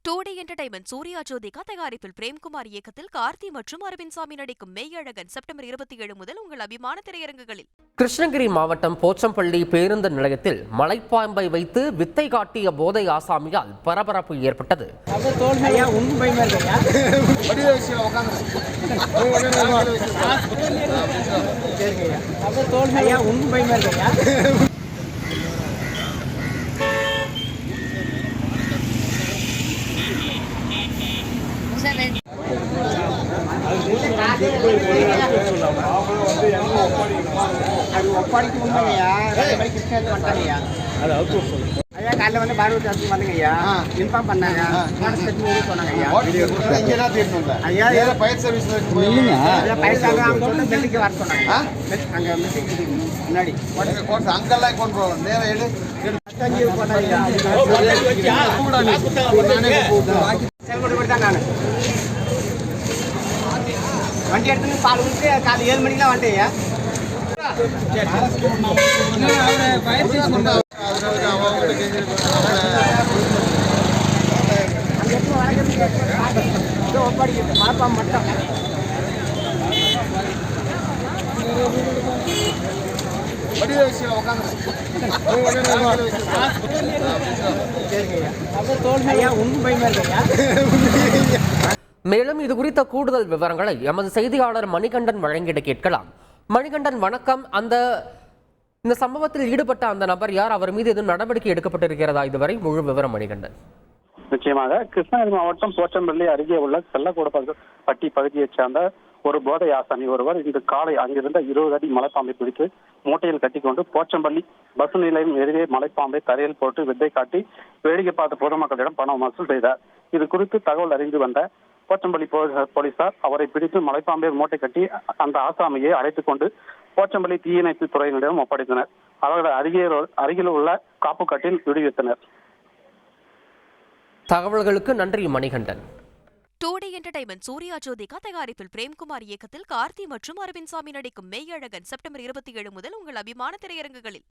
2D entertainment Surya Jyothika தயாரிப்பில் பிரேம்குமார் இயக்கத்தில் கார்த்தி மற்றும் அரவிந்த் சாமி நடிக்கும் மெய்யழகன் செப்டம்பர் 27 முதல் உங்கள் அபிமான திரையரங்குகளில். கிருஷ்ணகிரி மாவட்டம் போச்சம்பள்ளி பேருந்து நிலையத்தில் மலைப்பாம்பை வைத்து வித்தை காட்டிய போதை ஆசாமியால் பரபரப்பு ஏற்பட்டது. காலைல வந்து பாரூர் வந்துங்க ஐயா இன்ஃபார்ம் பண்ணாங்க ஐயா பயிர் சர்வீஸ் மெல்லிக்கு வர சொன்னாங்க அங்கே முன்னாடி அங்கெல்லாம் கொண்டு போகலாம் நேரம் எடு செயல்பட்டு தான் நான் வண்டி எடுத்துன்னு பால் விட்டு காலை 7 மணிக்கெலாம் வந்துட்டேன் மாப்பா மட்டும் மேலும் இது குறித்த கூடுதல் விவரங்களை எமது செய்தியாளர் மணிகண்டன் வழங்கிட கேட்கலாம். மணிகண்டன் வணக்கம். இந்த சம்பவத்தில் ஈடுபட்ட அந்த நபர் யார்? அவர் மீது எதுவும் நடவடிக்கை எடுக்கப்பட்டிருக்கிறதா? இதுவரை முழு விவரம் மணிகண்டன். நிச்சயமாக கிருஷ்ணகிரி மாவட்டம் போச்சம்பள்ளி அருகே உள்ள செல்லக்கூடப்பட்டி பகுதியைச் சேர்ந்த ஒரு போதை ஆசாமி ஒருவர் இன்று காலை அங்கிருந்த 20 அடி மலைப்பாம்பை பிடித்து மூட்டையில் கட்டிக்கொண்டு போச்சம்பள்ளி பஸ் நிலையம் எதிரே மலைப்பாம்பை தரையில் போட்டு வித்தை காட்டி வேடிக்கை பார்த்த பொதுமக்களிடம் பணம் வசூல் செய்தார். இது குறித்து தகவல் அறிந்து வந்த போச்சம்பள்ளி போலீசார் அவரை பிடித்து மலைப்பாம்பை மூட்டை கட்டி அந்த ஆசாமியை அழைத்துக் கொண்டு போச்சம்பள்ளி தீயணைப்பு துறையினரிடம் ஒப்படைத்தனர். அவர்கள் அருகில் உள்ள காப்புக்காட்டில் விடுவித்தனர். தகவல்களுக்கு நன்றி மணிகண்டன். 2D என்டர்டைன்மெண்ட் சூர்யா ஜோதிகா தயாரிப்பில் பிரேம்குமார் இயக்கத்தில் கார்த்தி மற்றும் அரவிந்த் சாமி நடிக்கும் மெய்யழகன் செப்டம்பர் 27 முதல் உங்கள் அபிமான திரையரங்குகளில்.